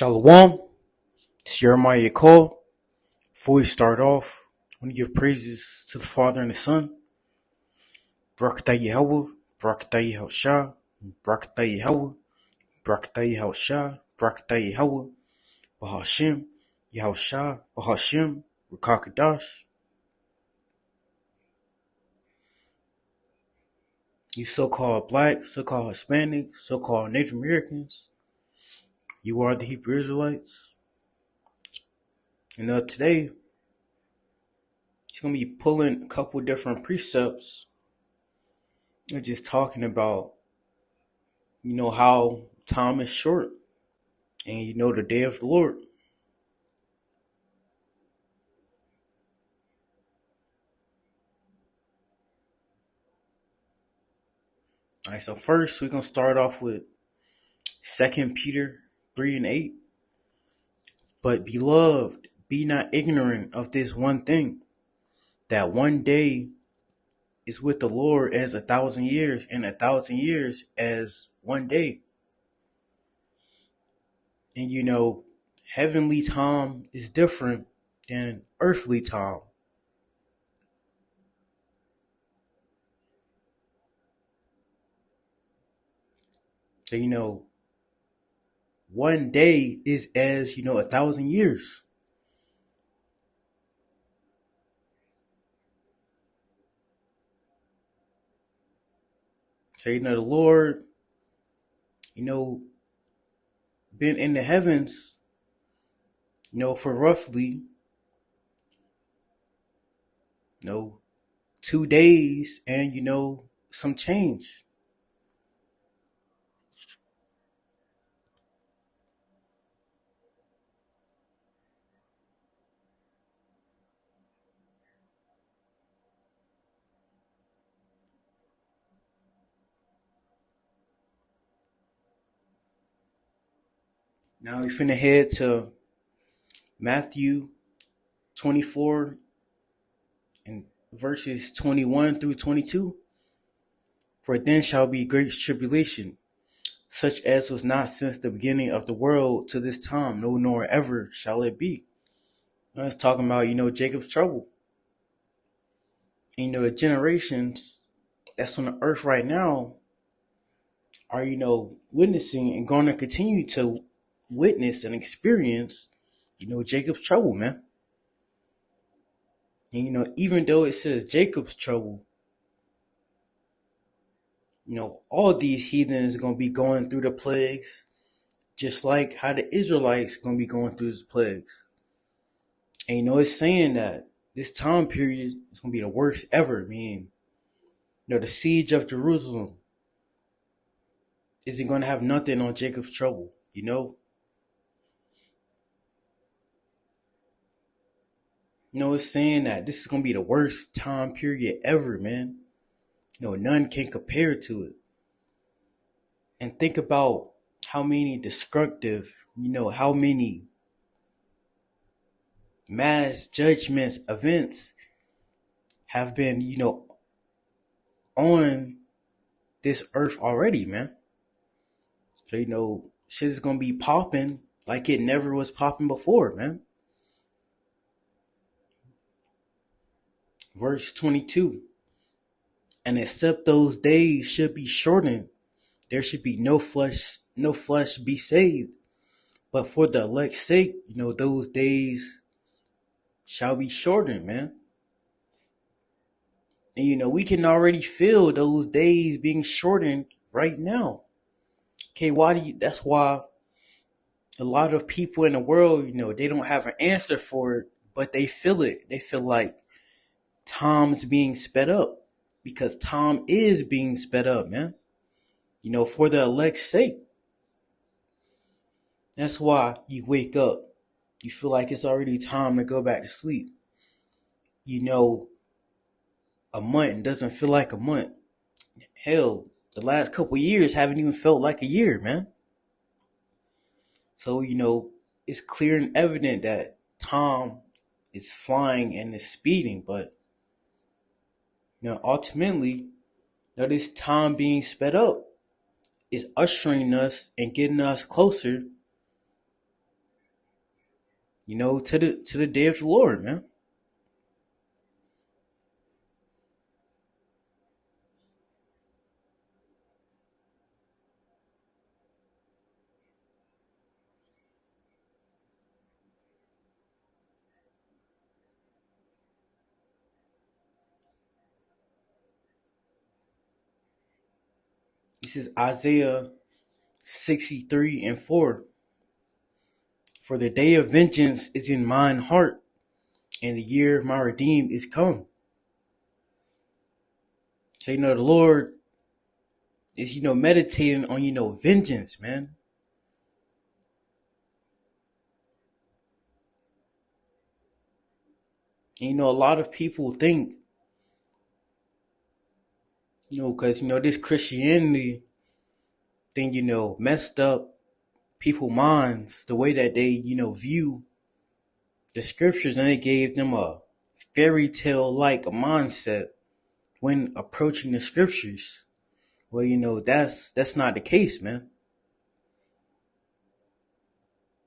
Shalom, it's Jeremiah Cole. Before we start off, I want to give praises to the Father and the Son. Barakatah Yahweh, Barakatah Yahushua, Barakatah Yahweh, Barakatah Yahushua, Barakatah Yahweh, Bahashem, Yahushua, Bahashem, Rakakadash. You so-called black, so-called Hispanic, so-called Native Americans, you are the Hebrew Israelites. And today, he's going to be pulling a couple different precepts and just talking about how time is short and the day of the Lord. All right, so first we're going to start off with 2 Peter 3 and 8. But beloved, be not ignorant of this one thing, that one day is with the Lord as 1,000 years, and 1,000 years as one day. And heavenly time is different than earthly time. So one day is as 1,000 years. So the Lord, been in the heavens, for roughly, 2 days and some change. Now we finna head to Matthew 24 and verses 21 through 22. For then shall be great tribulation, such as was not since the beginning of the world to this time, no, nor ever shall it be. Now it's talking about, Jacob's trouble. And, the generations that's on the earth right now are, witnessing and going to continue to witness and experience, Jacob's trouble, man. And, even though it says Jacob's trouble, all these heathens are going to be going through the plagues, just like how the Israelites going to be going through these plagues. And, it's saying that this time period is going to be the worst ever. I mean, the siege of Jerusalem isn't going to have nothing on Jacob's trouble, It's saying that this is going to be the worst time period ever, man. None can compare to it. And think about how many destructive, how many mass judgments, events have been, on this earth already, man. So, shit is going to be popping like it never was popping before, man. Verse 22. And except those days should be shortened, there should be no flesh be saved. But for the elect's sake, those days shall be shortened, man. And we can already feel those days being shortened right now. Okay, that's why a lot of people in the world, they don't have an answer for it, but they feel it. They feel like time's being sped up, because time is being sped up, man. For the elect's sake. That's why you wake up, you feel like it's already time to go back to sleep. A month doesn't feel like a month. Hell, the last couple years haven't even felt like a year, man. So, it's clear and evident that time is flying and is speeding, but ultimately, this time being sped up is ushering us and getting us closer to the day of the Lord, man. This is Isaiah 63:4. For the day of vengeance is in mine heart, and the year of my redeemed is come. So the Lord is meditating on vengeance, man. And a lot of people think, because this Christianity thing, messed up people minds, the way that they view the scriptures, and they gave them a fairy tale like mindset when approaching the scriptures. Well, that's not the case, man.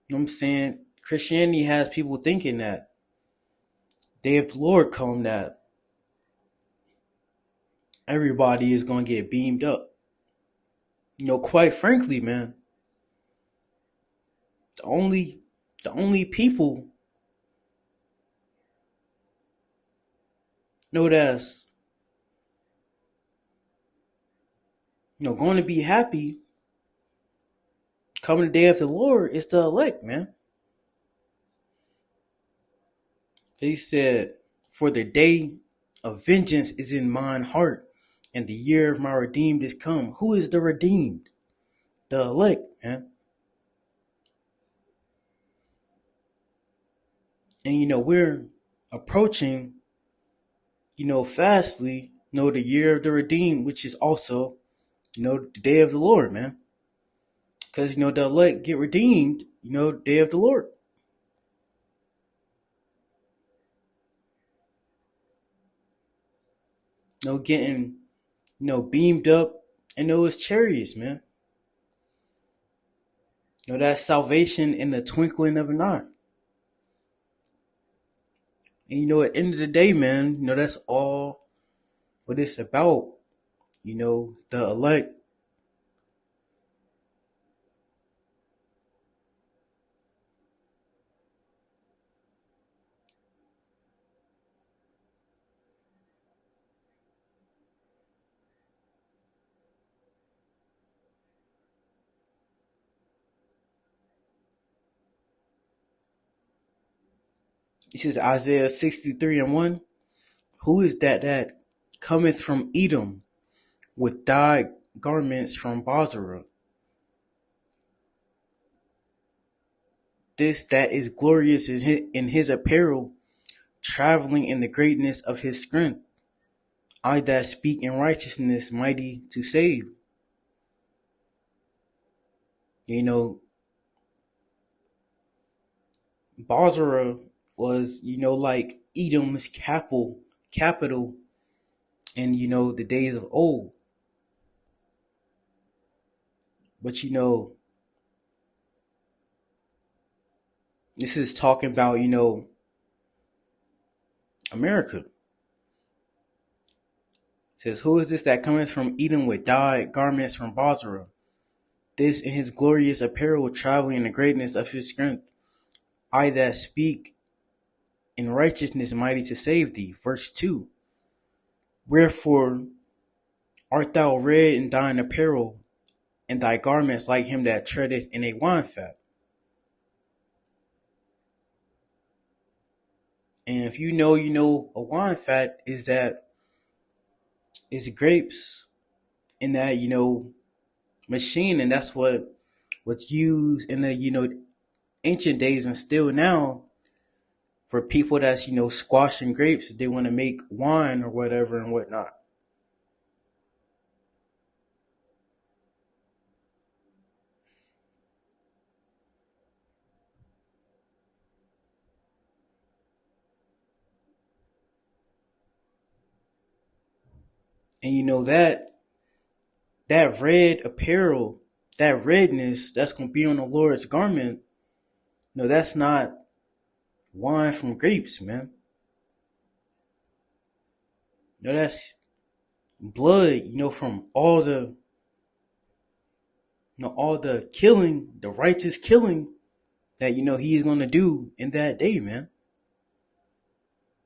You know what I'm saying? Christianity has people thinking that day of the Lord come, that everybody is gonna get beamed up. Quite frankly, man, the only people that's going to be happy coming the day of the Lord is the elect, man. He said, "For the day of vengeance is in mine heart, and the year of my redeemed is come." Who is the redeemed? The elect, man. And we're approaching, fastly, the year of the redeemed, which is also, the day of the Lord, man. Because, the elect get redeemed, day of the Lord. Getting, beamed up in those chariots, man. That's salvation in the twinkling of an eye. And at the end of the day, man, that's all what it's about. The elect. This is Isaiah 63:1. Who is that cometh from Edom with dyed garments from Bozrah? This that is glorious in his apparel, traveling in the greatness of his strength. I that speak in righteousness, mighty to save. Bozrah was, like Edom's capital in, the days of old. But this is talking about, America. It says, who is this that cometh from Edom with dyed garments from Bozrah? This in his glorious apparel, traveling in the greatness of his strength. I that speak in righteousness, mighty to save thee. Verse 2. Wherefore art thou red in thine apparel, and thy garments like him that treadeth in a wine fat? And if a wine fat is grapes in that, machine, and that's what's used in the, ancient days and still now for people that's, squashing grapes. They want to make wine or whatever and whatnot. And that red apparel, that redness that's going to be on the Lord's garment, that's not wine from grapes, man. That's blood, from all the killing, the righteous killing that, he is going to do in that day, man.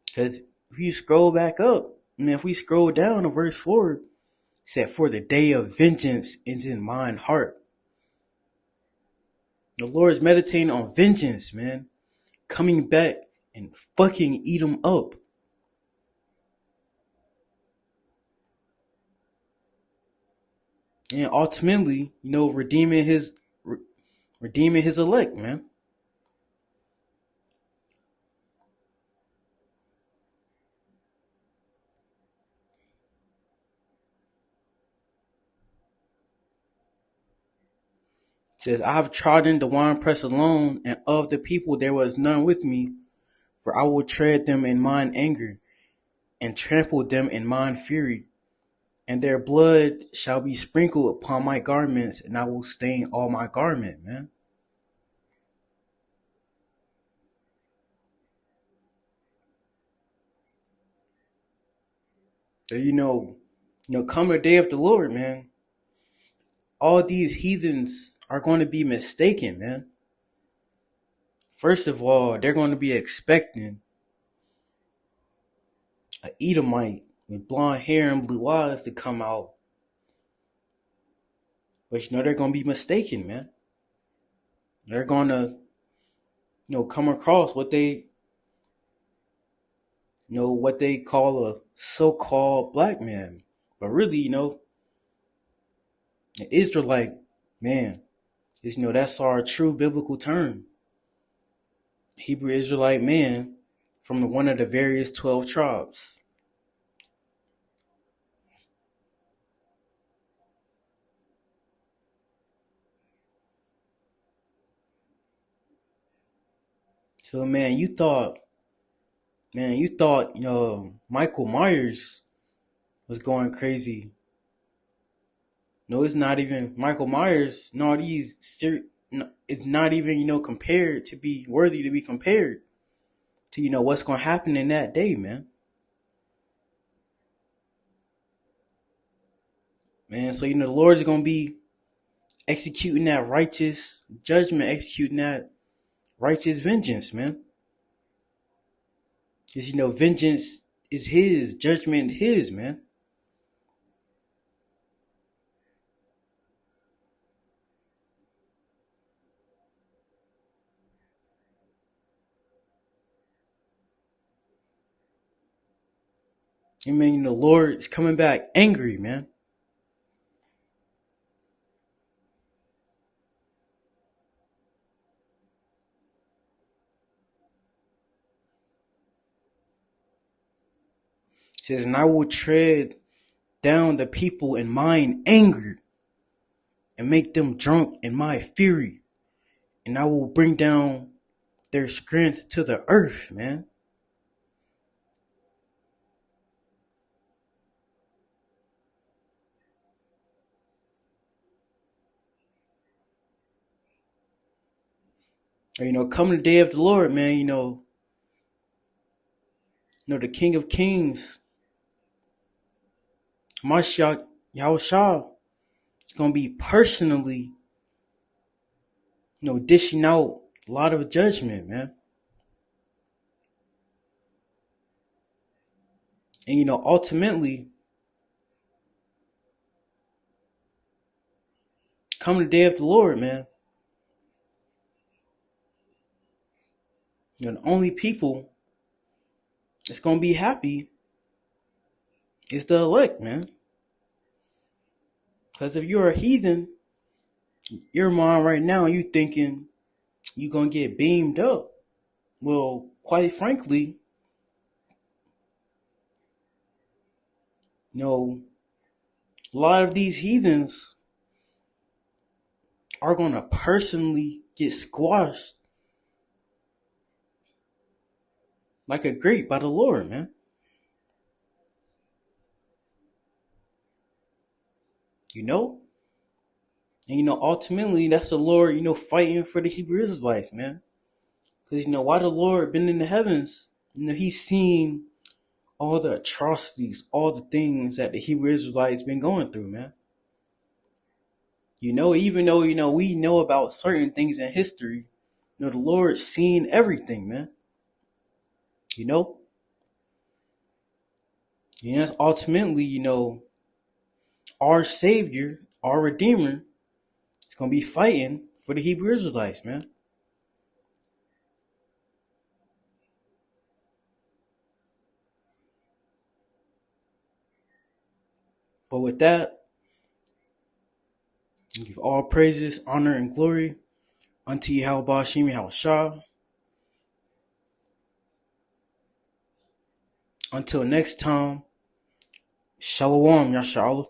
Because if you scroll back up, if we scroll down to verse 4, it said, "For the day of vengeance is in mine heart." The Lord is meditating on vengeance, man. Coming back and fucking eat them up. And ultimately, redeeming his elect, man. It says, "I have trodden the winepress alone, and of the people there was none with me, for I will tread them in mine anger, and trample them in mine fury. And their blood shall be sprinkled upon my garments, and I will stain all my garment," man. So come the day of the Lord, man. All these heathens are going to be mistaken, man. First of all, they're going to be expecting an Edomite with blonde hair and blue eyes to come out. But they're going to be mistaken, man. They're going to, come across what they call a so-called black man. But really, an Israelite man is, that's our true biblical term. Hebrew Israelite man from one of the various 12 tribes. So, man, Michael Myers was going crazy. No, it's not even Michael Myers. No, it's not even, compared to be worthy to be compared to, what's going to happen in that day, man. Man, so, the Lord's going to be executing that righteous judgment, executing that righteous vengeance, man. Because, vengeance is his, judgment his, man. I mean, the Lord is coming back angry, man. It says, "And I will tread down the people in mine anger and make them drunk in my fury. And I will bring down their strength to the earth," man. Come the day of the Lord, man, the King of Kings, Mashiach Yahushua, is going to be personally, dishing out a lot of judgment, man. And, ultimately, come the day of the Lord, man. The only people that's going to be happy is the elect, man. Because if you're a heathen, your mind right now, you thinking you going to get beamed up. Well, quite frankly, a lot of these heathens are going to personally get squashed like a grape by the Lord, man. You know? And ultimately, that's the Lord, fighting for the Hebrew Israelites, man. Because, why the Lord been in the heavens? He's seen all the atrocities, all the things that the Hebrew Israelites been going through, man. Even though, we know about certain things in history, the Lord's seen everything, man. You know? Ultimately, our Savior, our Redeemer, is going to be fighting for the Hebrew Israelites, man. But with that, I give all praises, honor, and glory unto Yahweh Hashem Yahushua. Until next time, Shalom, Yashala.